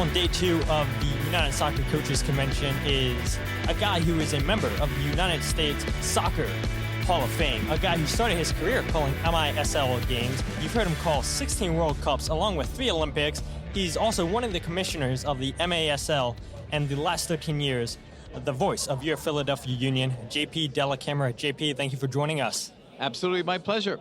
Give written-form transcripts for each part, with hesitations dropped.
on day 2 of the United Soccer Coaches Convention is a guy who is a member of the United States Soccer Hall of Fame, a guy who started his career calling MISL games. You've heard him call 16 World Cups along with 3 Olympics. He's also one of the commissioners of the MASL, and the last 13 years, the voice of your Philadelphia Union, JP Dellacamera. JP, thank you for joining us. Absolutely, my pleasure.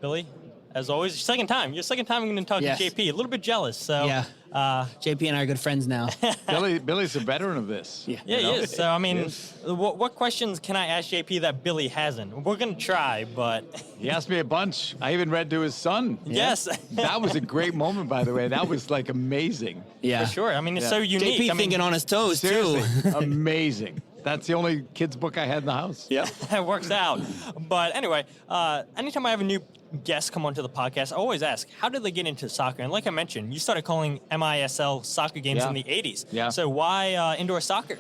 Billy, as always, your second time I'm going to talk to JP. A little bit jealous, so. Yeah. JP and I are good friends now. Billy's a veteran of this. Yeah, he is. So, I mean, what questions can I ask JP that Billy hasn't? We're going to try, but... He asked me a bunch. I even read to his son. Yes. That was a great moment, by the way. That was, like, amazing. Yeah. For sure. I mean, it's so unique. JP thinking on his toes, seriously, too. Amazing. That's the only kid's book I had in the house. Yeah. It works out. But anyway, anytime I have a new guest come onto the podcast, I always ask, how did they get into soccer? And like I mentioned, you started calling MISL soccer games in the 80s. Yeah. So why indoor soccer?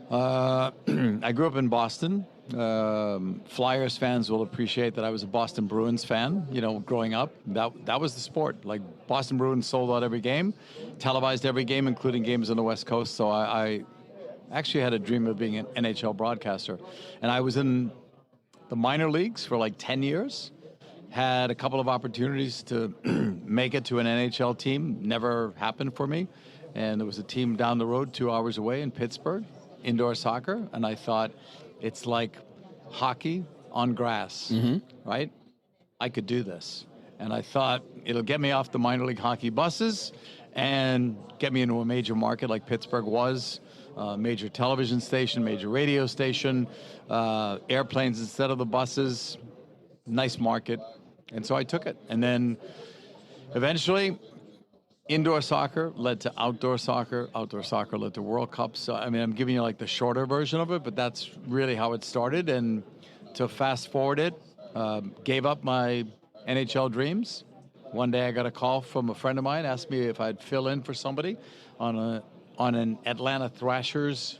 I grew up in Boston. Flyers fans will appreciate that I was a Boston Bruins fan, growing up. That was the sport. Like, Boston Bruins sold out every game, televised every game, including games on the West Coast. So I actually had a dream of being an NHL broadcaster. And I was in the minor leagues for like 10 years. Had a couple of opportunities to make it to an NHL team. Never happened for me. And there was a team down the road 2 hours away in Pittsburgh, indoor soccer. And I thought, it's like hockey on grass, right? I could do this. And I thought, it'll get me off the minor league hockey buses and get me into a major market like Pittsburgh was. Major television station, major radio station, airplanes instead of the buses, nice market. And so I took it. And then eventually, indoor soccer led to outdoor soccer led to World Cups. So, I mean, I'm giving you like the shorter version of it, but that's really how it started. And to fast forward it, gave up my NHL dreams. One day I got a call from a friend of mine, asked me if I'd fill in for somebody on an Atlanta Thrashers,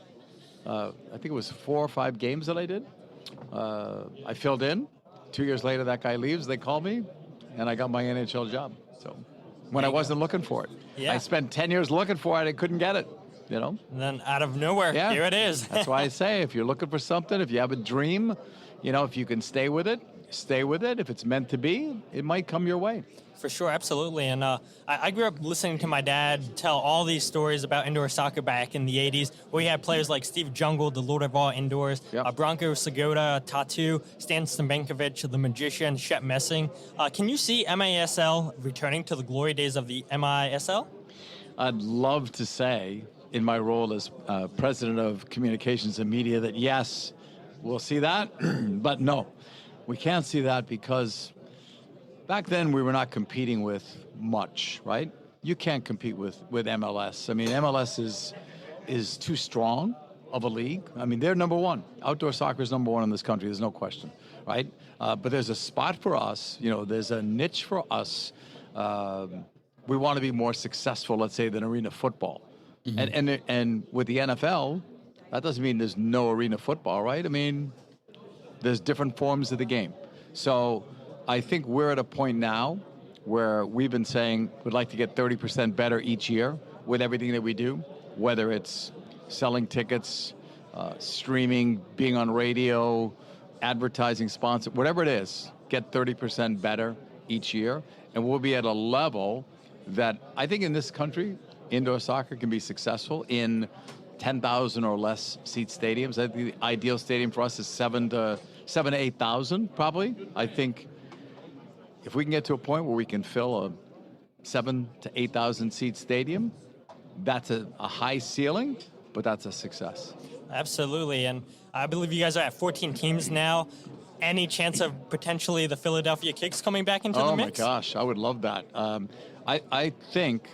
I think it was 4 or 5 games that I did. I filled in. 2 years later, that guy leaves, they call me, and I got my NHL job. So when I wasn't looking for it. Yeah. I spent 10 years looking for it, I couldn't get it, And then out of nowhere, here it is. That's why I say, if you're looking for something, if you have a dream, if you can stay with it, stay with it. If it's meant to be, it might come your way. For sure, absolutely. And I grew up listening to my dad tell all these stories about indoor soccer back in the 80s, where he had players like Steve Jungle, the Lord of all indoors, Branko Sagoda, Tatu, Stan Stankovic, the Magician, Shep Messing. Can you see MASL returning to the glory days of the MISL? I'd love to say, in my role as President of Communications and Media, that yes, we'll see that, but no, we can't see that because back then we were not competing with much, right? You can't compete with MLS. I mean, MLS is too strong of a league. I mean, they're number one. Outdoor soccer is number one in this country, there's no question, right? But there's a spot for us, there's a niche for us. We want to be more successful, let's say, than arena football. And with the NFL, that doesn't mean there's no arena football, right? I mean, there's different forms of the game. So I think we're at a point now where we've been saying we'd like to get 30% better each year with everything that we do, whether it's selling tickets, streaming, being on radio, advertising, sponsor, whatever it is, get 30% better each year. And we'll be at a level that I think in this country, indoor soccer can be successful in 10,000 or less seat stadiums. I think the ideal stadium for us is 7,000 to 8,000 probably. I think if we can get to a point where we can fill a 7,000 to 8,000 seat stadium, that's a high ceiling, but that's a success. Absolutely, and I believe you guys are at 14 teams now. Any chance of potentially the Philadelphia Kixx coming back into the mix? Oh my gosh, I would love that. I think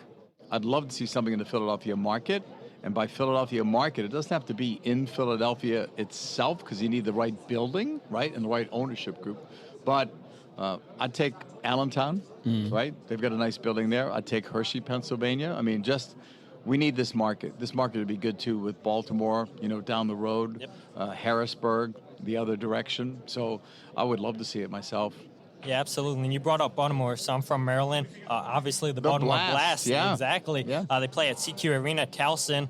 I'd love to see something in the Philadelphia market. And by Philadelphia market, it doesn't have to be in Philadelphia itself because you need the right building, right, and the right ownership group. But I'd take Allentown, right? They've got a nice building there. I'd take Hershey, Pennsylvania. I mean, we need this market. This market would be good too with Baltimore, down the road, Harrisburg, the other direction. So I would love to see it myself. Yeah, absolutely. And you brought up Baltimore, so I'm from Maryland. Obviously, the Baltimore Blast. Yeah. Exactly. Yeah. They play at CQ Arena, Towson.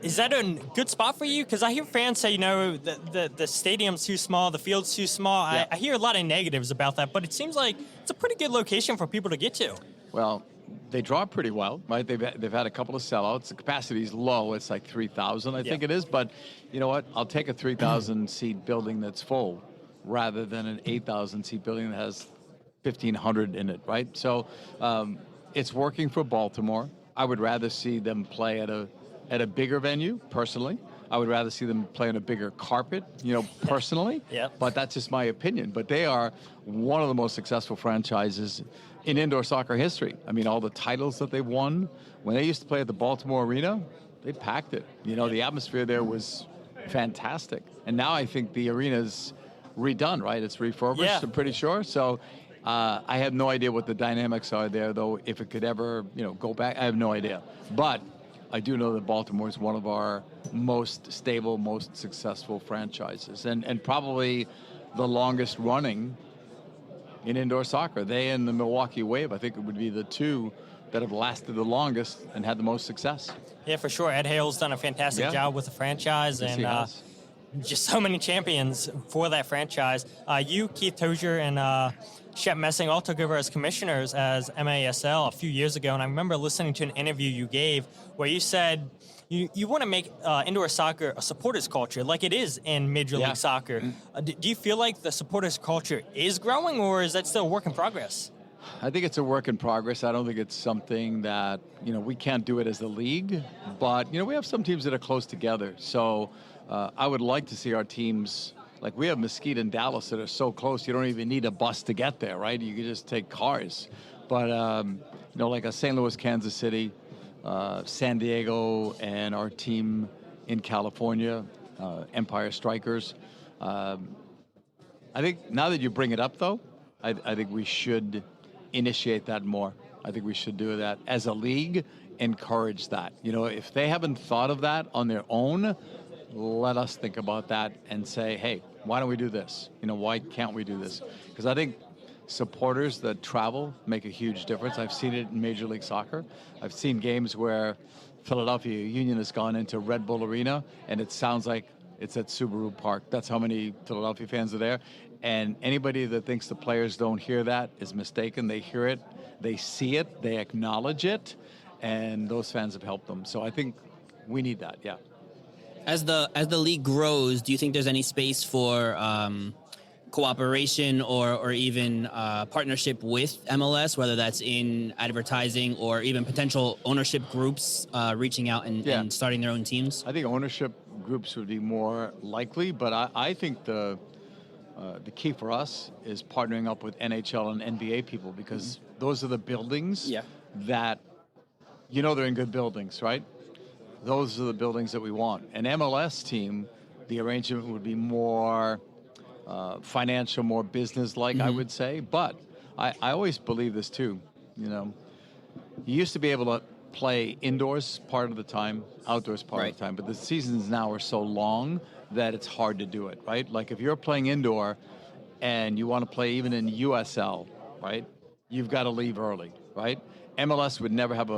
Is that a good spot for you? Because I hear fans say, the stadium's too small, the field's too small. Yeah. I hear a lot of negatives about that, but it seems like it's a pretty good location for people to get to. Well, they draw pretty well, right? They've had a couple of sellouts. The capacity is low. It's like 3,000, I think it is. But you know what? I'll take a 3,000-seat building that's full rather than an 8,000-seat building that has 1,500 in it, right? So it's working for Baltimore. I would rather see them play at a bigger venue, personally. I would rather see them play on a bigger carpet, personally. Yeah. But that's just my opinion. But they are one of the most successful franchises in indoor soccer history. I mean, all the titles that they've won. When they used to play at the Baltimore Arena, they packed it. The atmosphere there was fantastic. And now I think the arena's redone, right? It's refurbished, I'm pretty sure. So I have no idea what the dynamics are there, though. If it could ever, go back, I have no idea. But I do know that Baltimore is one of our most stable, most successful franchises, and probably the longest running in indoor soccer. They and the Milwaukee Wave, I think it would be the two that have lasted the longest and had the most success. Yeah, for sure. Ed Hale's done a fantastic job with the franchise, Yes, and just so many champions for that franchise. You, Keith Tozier, and Shep Messing all took over as commissioners as MASL a few years ago, and I remember listening to an interview you gave where you said you want to make indoor soccer a supporters culture like it is in Major League Soccer. Do you feel like the supporters culture is growing, or is that still a work in progress? I think it's a work in progress. I don't think it's something that, we can't do it as a league, but, we have some teams that are close together. So I would like to see our teams, like we have Mesquite and Dallas that are so close, you don't even need a bus to get there, right? You can just take cars. But, like a St. Louis, Kansas City, San Diego, and our team in California, Empire Strikers. I think now that you bring it up, though, I think we should initiate that more. I think we should do that as a league, encourage that. If they haven't thought of that on their own, let us think about that and say, hey, why don't we do this? Why can't we do this? Because I think supporters that travel make a huge difference. I've seen it in Major League Soccer. I've seen games where Philadelphia Union has gone into Red Bull Arena and it sounds like it's at Subaru Park. That's how many Philadelphia fans are there. And anybody that thinks the players don't hear that is mistaken. They hear it, they see it, they acknowledge it, and those fans have helped them. So I think we need that, yeah. As the league grows, do you think there's any space for cooperation or even partnership with MLS, whether that's in advertising or even potential ownership groups reaching out and starting their own teams? I think ownership groups would be more likely, but I think the key for us is partnering up with NHL and NBA people, because those are the buildings that, they're in good buildings, right? Those are the buildings that we want. An MLS team, the arrangement would be more financial, more business-like, I would say. But I always believe this too. You used to be able to play indoors part of the time, outdoors part of the time, but the seasons now are so long that it's hard to do it, right? Like if you're playing indoor and you want to play even in USL, right? You've got to leave early, right? MLS would never have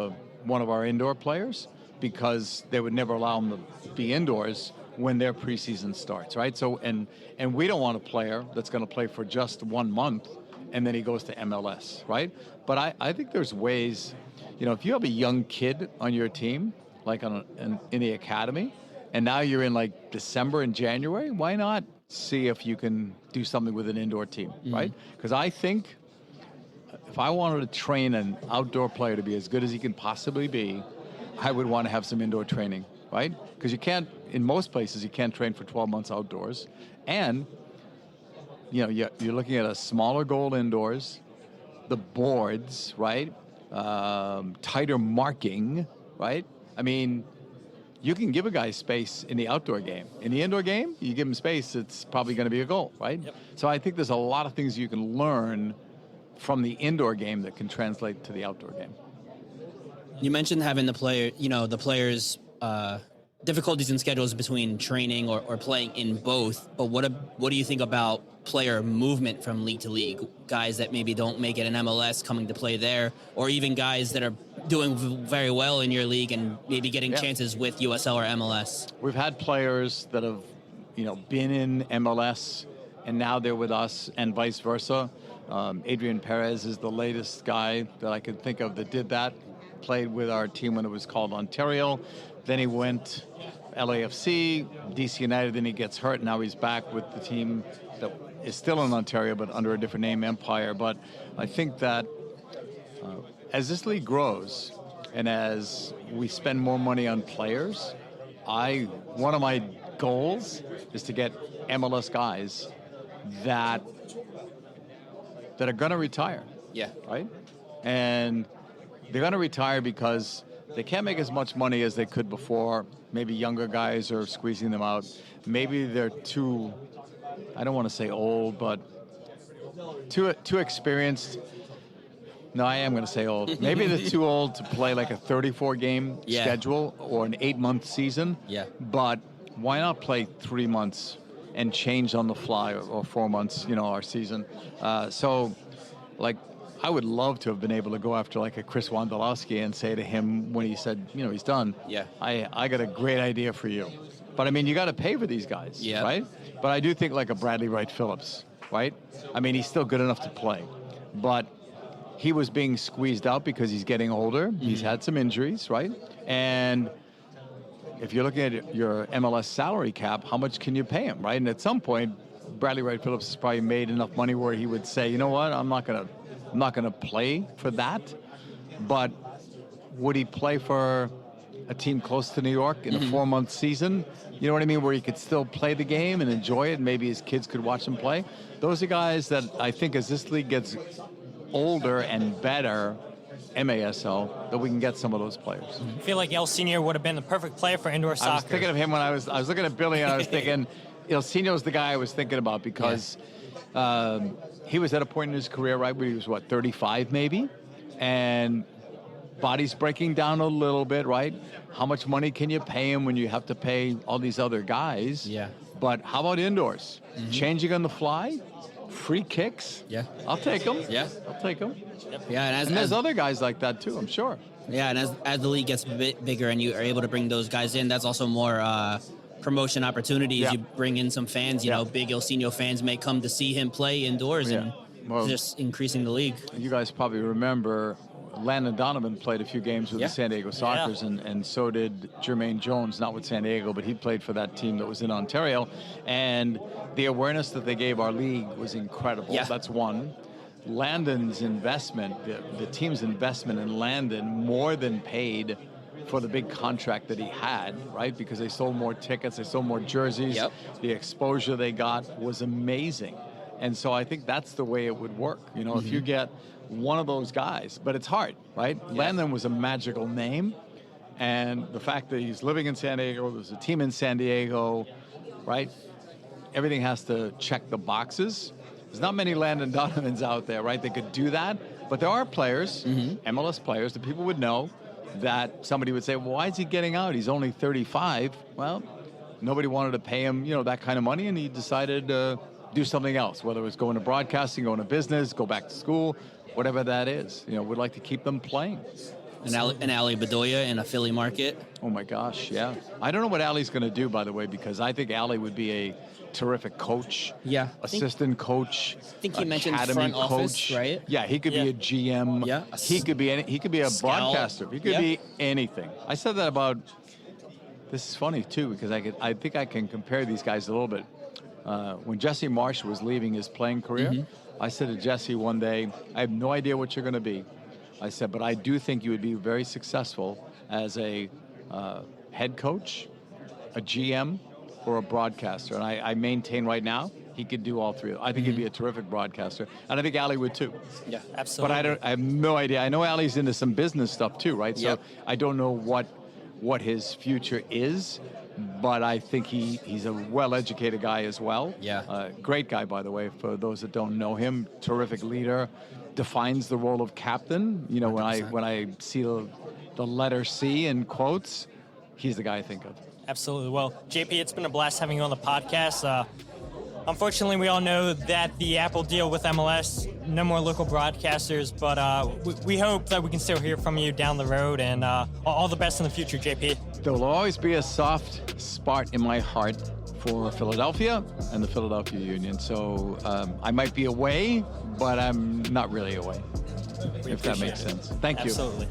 one of our indoor players because they would never allow them to be indoors when their preseason starts, right? So, and we don't want a player that's going to play for just 1 month and then he goes to MLS, right? But I think there's ways, if you have a young kid on your team, like in the academy, and now you're in like December and January, why not see if you can do something with an indoor team, right? Because I think if I wanted to train an outdoor player to be as good as he can possibly be, I would want to have some indoor training, right? Because you can't, in most places, you can't train for 12 months outdoors. And, you're looking at a smaller goal indoors, the boards, right? Tighter marking, right? I mean, you can give a guy space in the outdoor game. In the indoor game, you give him space, it's probably going to be a goal, right? Yep. So I think there's a lot of things you can learn from the indoor game that can translate to the outdoor game. You mentioned having the players difficulties in schedules between training or playing in both. But what do you think about player movement from league to league? Guys that maybe don't make it in MLS coming to play there, or even guys that are doing very well in your league and maybe getting chances with USL or MLS. We've had players that have, been in MLS and now they're with us, and vice versa. Adrian Perez is the latest guy that I could think of that did that. Played with our team when it was called Ontario. Then he went LAFC, DC United, then he gets hurt. Now he's back with the team that is still in Ontario, but under a different name, Empire. But I think that as this league grows and as we spend more money on players, one of my goals is to get MLS guys that are going to retire. Yeah. Right? And they're going to retire because they can't make as much money as they could before. Maybe younger guys are squeezing them out. Maybe they're too, I don't want to say old, but too experienced. No, I am going to say old. Maybe they're too old to play like a 34-game schedule or an 8-month season. Yeah. But why not play 3 months and change on the fly, or 4 months, our season? I would love to have been able to go after like a Chris Wondolowski and say to him when he said, he's done, I got a great idea for you. But I mean, you got to pay for these guys, right? But I do think like a Bradley Wright Phillips, right? I mean, he's still good enough to play, but he was being squeezed out because he's getting older. Mm-hmm. He's had some injuries, right? And if you're looking at your MLS salary cap, how much can you pay him, right? And at some point, Bradley Wright Phillips has probably made enough money where he would say, you know what, I'm not gonna play for that. But would he play for a team close to New York in a 4-month season? You know what I mean? Where he could still play the game and enjoy it, and maybe his kids could watch him play. Those are guys that I think as this league gets older and better, MASL, that we can get some of those players. I feel like El Senior would have been the perfect player for indoor soccer. I was thinking of him when I was looking at Billy, and I was thinking, El Senior's the guy I was thinking about because he was at a point in his career, right, where he was, 35 maybe? And body's breaking down a little bit, right? How much money can you pay him when you have to pay all these other guys? Yeah. But how about indoors? Changing on the fly? Free kicks? Yeah. I'll take them. Yeah. I'll take them. Yeah, and there's other guys like that too, I'm sure. Yeah, and as the league gets a bit bigger and you are able to bring those guys in, that's also more promotion opportunities. Yeah. You bring in some fans, you know, big El Seno fans may come to see him play indoors and just increasing the league. You guys probably remember Landon Donovan played a few games with the San Diego Sockers, and so did Jermaine Jones, not with San Diego, but he played for that team that was in Ontario. And the awareness that they gave our league was incredible. Yeah. That's one. Landon's investment, the team's investment in Landon more than paid for the big contract that he had, right? Because they sold more tickets, they sold more jerseys. Yep. The exposure they got was amazing. And so I think that's the way it would work. You know, if you get one of those guys, but it's hard, right? Yeah. Landon was a magical name. And the fact that he's living in San Diego, there's a team in San Diego, right? Everything has to check the boxes. There's not many Landon Donovans out there, right? They could do that. But there are players, MLS players, that people would know that somebody would say, well, why is he getting out? He's only 35. Well, nobody wanted to pay him, you know, that kind of money, and he decided to do something else, whether it was going to broadcasting, going to business, go back to school, whatever that is. You know, we'd like to keep them playing. And Ali Bedoya in a Philly market. Oh my gosh, yeah. I don't know what Ali's going to do, by the way, because I think Ali would be a terrific coach, assistant coach. I think he mentioned front coach. Office, right? Yeah, he could be a GM. Yeah, he could be a broadcaster. He could be anything. I said that about. This is funny too, because I think I can compare these guys a little bit. When Jesse Marsh was leaving his playing career, I said to Jesse one day, I have no idea what you're going to be. I said, but I do think you would be very successful as a head coach, a GM, or a broadcaster. And I maintain right now he could do all three. I think he'd be a terrific broadcaster. And I think Ali would too. Yeah, absolutely. But I have no idea. I know Ali's into some business stuff too, right? So I don't know what his future is, but I think he's a well-educated guy as well. Yeah. Great guy, by the way, for those that don't know him. Terrific leader. Defines the role of captain. You know, 100%. when I see the letter C in quotes, he's the guy I think of. Absolutely. Well, JP, it's been a blast having you on the podcast. Unfortunately, we all know that the Apple deal with MLS, no more local broadcasters, but we hope that we can still hear from you down the road, and all the best in the future, JP. There will always be a soft spot in my heart for Philadelphia and the Philadelphia Union. So I might be away, but I'm not really away, if that makes sense. Thank you. Absolutely.